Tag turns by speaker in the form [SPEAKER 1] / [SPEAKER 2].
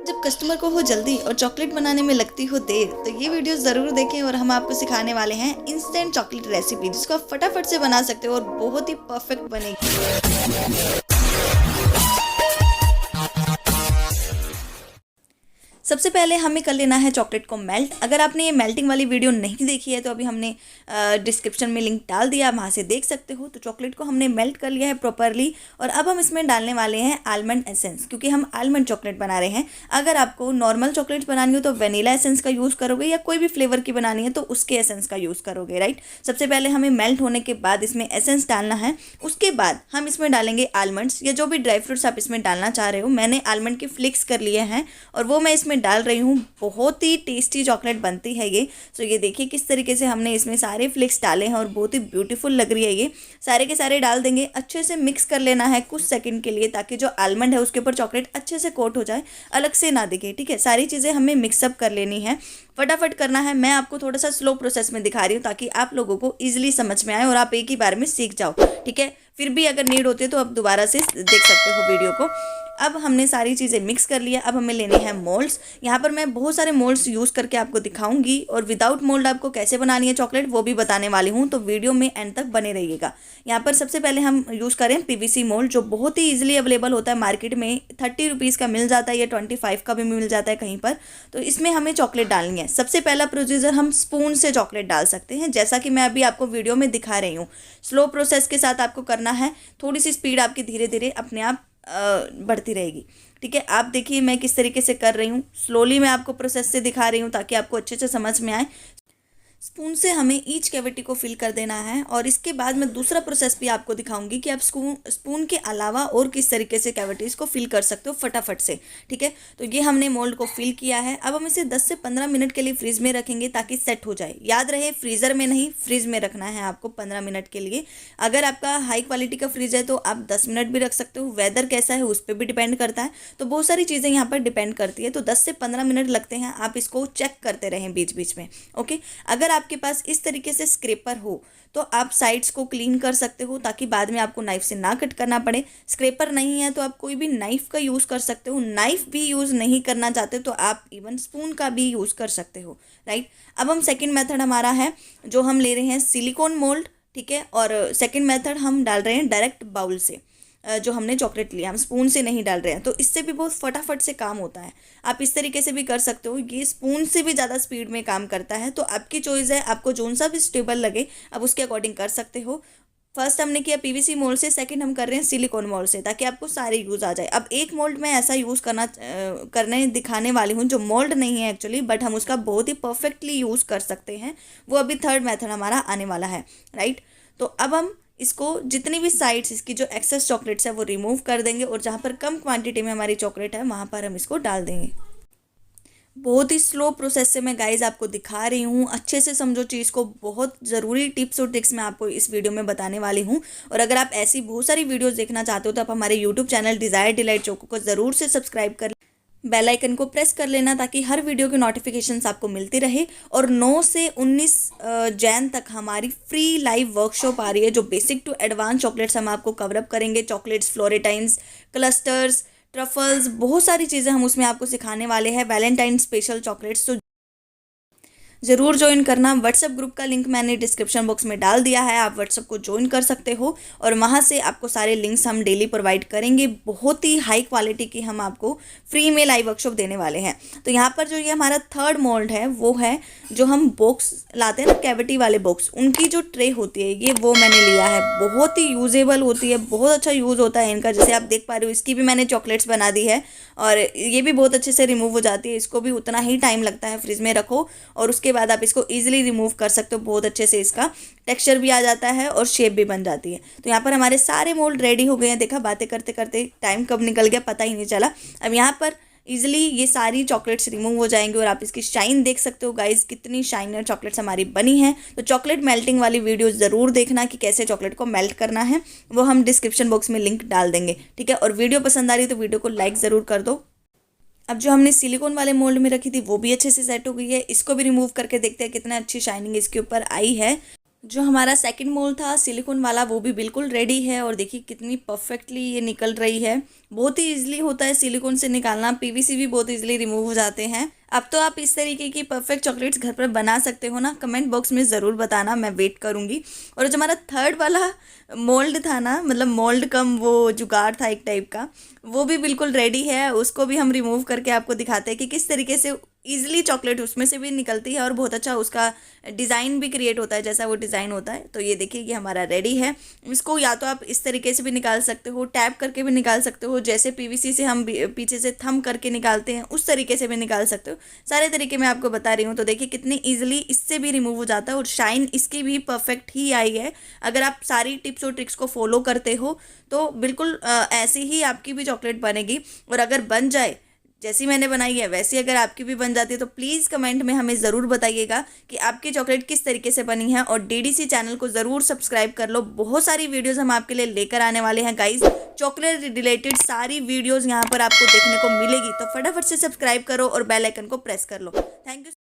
[SPEAKER 1] जब कस्टमर को हो जल्दी और चॉकलेट बनाने में लगती हो देर, तो ये वीडियो ज़रूर देखें। और हम आपको सिखाने वाले हैं इंस्टेंट चॉकलेट रेसिपी, जिसको आप फटाफट से बना सकते हो और बहुत ही परफेक्ट बनेगी। सबसे पहले हमें कर लेना है चॉकलेट को मेल्ट। अगर आपने ये मेल्टिंग वाली वीडियो नहीं देखी है तो अभी हमने डिस्क्रिप्शन में लिंक डाल दिया, वहाँ से देख सकते हो। तो चॉकलेट को हमने मेल्ट कर लिया है प्रॉपरली, और अब हम इसमें डालने वाले हैं आलमंड एसेंस, क्योंकि हम आलमंड चॉकलेट बना रहे हैं। अगर आपको नॉर्मल चॉकलेट बनानी हो तो वेनिला एसेंस का यूज़ करोगे, या कोई भी फ्लेवर की बनानी है तो उसके एसेंस का यूज़ करोगे, राइट। सबसे पहले हमें मेल्ट होने के बाद इसमें एसेंस डालना है। उसके बाद हम इसमें डालेंगे आलमंड्स, या जो भी ड्राई फ्रूट्स आप इसमें डालना चाह रहे हो। मैंने आलमंड के फ्लिक्स कर लिए हैं और वो मैं इसमें डाल रही हूँ। बहुत ही टेस्टी चॉकलेट बनती है ये। सो ये देखिए किस तरीके से हमने इसमें सारे फ्लेक्स डाले हैं और बहुत ही ब्यूटीफुल लग रही है ये। सारे के सारे डाल देंगे, अच्छे से मिक्स कर लेना है कुछ सेकंड के लिए, ताकि जो आलमंड है उसके ऊपर चॉकलेट अच्छे से कोट हो जाए, अलग से ना दिखे। ठीक है, सारी चीज़ें हमें मिक्सअप कर लेनी है, फटाफट करना है। मैं आपको थोड़ा सा स्लो प्रोसेस में दिखा रही हूँ ताकि आप लोगों को ईजिली समझ में आए और आप एक ही बार में सीख जाओ। ठीक है, फिर भी अगर नीड होती है तो आप दोबारा से देख सकते हो वीडियो को। अब हमने सारी चीज़ें मिक्स कर लिया। अब हमें लेने हैं मोल्ड्स। यहाँ पर मैं बहुत सारे मोल्ड्स यूज़ करके आपको दिखाऊंगी, और विदाउट मोल्ड आपको कैसे बनानी है चॉकलेट वो भी बताने वाली हूँ, तो वीडियो में एंड तक बने रहिएगा। यहाँ पर सबसे पहले हम यूज़ करें पीवीसी मोल्ड, जो बहुत ही ईजिली अवेलेबल होता है मार्केट में। 30 रुपीज़ का मिल जाता है, या 25 का भी मिल जाता है कहीं पर। तो इसमें हमें चॉकलेट डालनी है। सबसे पहला प्रोसीजर, हम स्पून से चॉकलेट डाल सकते हैं, जैसा कि मैं अभी आपको वीडियो में दिखा रही हूँ। स्लो प्रोसेस के साथ आपको करना है, थोड़ी सी स्पीड आपकी धीरे धीरे अपने आप बढ़ती रहेगी। ठीक है, आप देखिए मैं किस तरीके से कर रही हूँ। स्लोली मैं आपको प्रोसेस से दिखा रही हूँ ताकि आपको अच्छे से समझ में आए। स्पून से हमें ईच कैविटी को फिल कर देना है, और इसके बाद मैं दूसरा प्रोसेस भी आपको दिखाऊंगी कि आप स्पून के अलावा और किस तरीके से कैविटीज़ को फिल कर सकते हो फटाफट से। ठीक है, तो ये हमने मोल्ड को फिल किया है। अब हम इसे 10 से 15 मिनट के लिए फ्रीज में रखेंगे ताकि सेट हो जाए। याद रहे, फ्रीज़र में नहीं, फ्रीज में रखना है आपको 15 मिनट के लिए। अगर आपका हाई क्वालिटी का फ्रीज है तो आप 10 मिनट भी रख सकते हो। वेदर कैसा है उस पर भी डिपेंड करता है, तो बहुत सारी चीज़ें यहाँ पर डिपेंड करती है। तो 10 से 15 मिनट लगते हैं, आप इसको चेक करते रहें बीच बीच में। ओके, अगर आपके पास इस तरीके से स्क्रैपर हो तो आप साइड्स को क्लीन कर सकते हो, ताकि बाद में आपको नाइफ से ना कट करना पड़े। स्क्रैपर नहीं है तो आप कोई भी नाइफ का यूज़ कर सकते हो। नाइफ भी यूज़ नहीं करना चाहते तो आप इवन स्पून का भी यूज़ कर सकते हो, राइट। अब हम सेकंड मेथड हमारा है, जो हम ले रहे हैं सिलिकॉन मोल्ड। ठीक है, और सेकंड मेथड हम डाल रहे हैं डायरेक्ट बाउल से। जो हमने चॉकलेट लिया, हम स्पून से नहीं डाल रहे हैं, तो इससे भी बहुत फटाफट से काम होता है। आप इस तरीके से भी कर सकते हो, ये स्पून से भी ज़्यादा स्पीड में काम करता है। तो आपकी चॉइस है, आपको जोन सा भी स्टेबल लगे आप उसके अकॉर्डिंग कर सकते हो। फर्स्ट हमने किया पीवीसी मोल्ड से, सेकंड हम कर रहे हैं सिलिकॉन मोल्ड से, ताकि आपको सारे यूज़ आ जाए। अब एक मोल्ड में ऐसा यूज़ करने दिखाने वाली हूँ जो मोल्ड नहीं है एक्चुअली, बट हम उसका बहुत ही परफेक्टली यूज़ कर सकते हैं। वो अभी थर्ड मेथड हमारा आने वाला है, राइट। तो अब हम इसको जितनी भी साइड्स इसकी जो एक्सेस चॉकलेट्स है वो रिमूव कर देंगे, और जहाँ पर कम क्वांटिटी में हमारी चॉकलेट है वहाँ पर हम इसको डाल देंगे। बहुत ही स्लो प्रोसेस से मैं गाइज आपको दिखा रही हूँ, अच्छे से समझो चीज़ को। बहुत ज़रूरी टिप्स और ट्रिक्स मैं आपको इस वीडियो में बताने वाली हूँ। और अगर आप ऐसी बहुत सारी वीडियोस देखना चाहते हो तो आप हमारे YouTube channel desire delight choco को ज़रूर से सब्सक्राइब कर, बेल आइकन को प्रेस कर लेना, ताकि हर वीडियो की नोटिफिकेशंस आपको मिलती रहे। और 9 से 19 जैन तक हमारी फ्री लाइव वर्कशॉप आ रही है, जो बेसिक टू एडवांस चॉकलेट्स हम आपको कवरअप करेंगे। चॉकलेट्स, फ्लोरेटाइन्स, क्लस्टर्स, ट्रफल्स, बहुत सारी चीज़ें हम उसमें आपको सिखाने वाले हैं। वैलेंटाइन स्पेशल चॉकलेट्स, तो ज़रूर ज्वाइन करना। व्हाट्सएप ग्रुप का लिंक मैंने डिस्क्रिप्शन बॉक्स में डाल दिया है, आप व्हाट्सएप को ज्वाइन कर सकते हो, और वहाँ से आपको सारे लिंक्स हम डेली प्रोवाइड करेंगे। बहुत ही हाई क्वालिटी की हम आपको फ्री में लाइव वर्कशॉप देने वाले हैं। तो यहाँ पर जो ये हमारा थर्ड मोल्ड है वो है, जो हम बॉक्स लाते हैं ना, कैविटी वाले बॉक्स, उनकी जो ट्रे होती है ये वो मैंने लिया है। बहुत ही यूजेबल होती है, बहुत अच्छा यूज़ होता है इनका। जैसे आप देख पा रहे हो, इसकी भी मैंने चॉकलेट्स बना दी है, और ये भी बहुत अच्छे से रिमूव हो जाती है। इसको भी उतना ही टाइम लगता है, फ्रिज में रखो और उसके बाद आप इसको इजीली रिमूव कर सकते हो। बहुत अच्छे से इसका टेक्सचर भी आ जाता है और शेप भी बन जाती है। तो यहाँ पर हमारे सारे मोल्ड रेडी हो गए हैं। देखा, बातें करते करते टाइम कब निकल गया पता ही नहीं चला। अब यहाँ पर इजीली ये सारी चॉकलेट्स रिमूव हो जाएंगे, और आप इसकी शाइन देख सकते हो गाइज, कितनी शाइनर चॉकलेट्स हमारी बनी है। तो चॉकलेट मेल्टिंग वाली वीडियो ज़रूर देखना कि कैसे चॉकलेट को मेल्ट करना है, वो हम डिस्क्रिप्शन बॉक्स में लिंक डाल देंगे। ठीक है, और वीडियो पसंद आ रही है तो वीडियो को लाइक ज़रूर कर दो। अब जो हमने सिलिकॉन वाले मोल्ड में रखी थी वो भी अच्छे से सेट हो गई है। इसको भी रिमूव करके देखते हैं कितना अच्छी शाइनिंग इसके ऊपर आई है। जो हमारा सेकंड मोल्ड था सिलिकॉन वाला वो भी बिल्कुल रेडी है और देखिए कितनी परफेक्टली ये निकल रही है। बहुत ही इजीली होता है सिलिकॉन से निकालना, पीवीसी भी बहुत इजीली रिमूव हो जाते हैं। अब तो आप इस तरीके की परफेक्ट चॉकलेट्स घर पर बना सकते हो ना, कमेंट बॉक्स में ज़रूर बताना, मैं वेट करूँगी। और जो हमारा थर्ड वाला मोल्ड था ना, मतलब मोल्ड कम वो जुगाड़ था एक टाइप का, वो भी बिल्कुल रेडी है। उसको भी हम रिमूव करके आपको दिखाते हैं कि किस तरीके से ईजिली चॉकलेट उसमें से भी निकलती है और बहुत अच्छा उसका डिज़ाइन भी क्रिएट होता है जैसा वो डिज़ाइन होता है। तो ये देखिए ये हमारा रेडी है। इसको या तो आप इस तरीके से भी निकाल सकते हो, टैप करके भी निकाल सकते हो, जैसे पीवीसी से हम पीछे से थंब करके निकालते हैं उस तरीके से भी निकाल सकते हो। सारे तरीके मैं आपको बता रही हूँ। तो देखिए कितनी ईजिली इससे भी रिमूव हो जाता है और शाइन इसकी भी परफेक्ट ही आई है। अगर आप सारी टिप्स और ट्रिक्स को फॉलो करते हो तो बिल्कुल ऐसी ही आपकी भी चॉकलेट बनेगी। और अगर बन जाए जैसी मैंने बनाई है वैसी अगर आपकी भी बन जाती है तो प्लीज़ कमेंट में हमें ज़रूर बताइएगा कि आपकी चॉकलेट किस तरीके से बनी है। और डीडीसी चैनल को ज़रूर सब्सक्राइब कर लो, बहुत सारी वीडियोस हम आपके लिए लेकर आने वाले हैं गाइस। चॉकलेट रिलेटेड सारी वीडियोस यहाँ पर आपको देखने को मिलेगी, तो फटाफट से सब्सक्राइब करो और बेल आइकन को प्रेस कर लो। Thank you.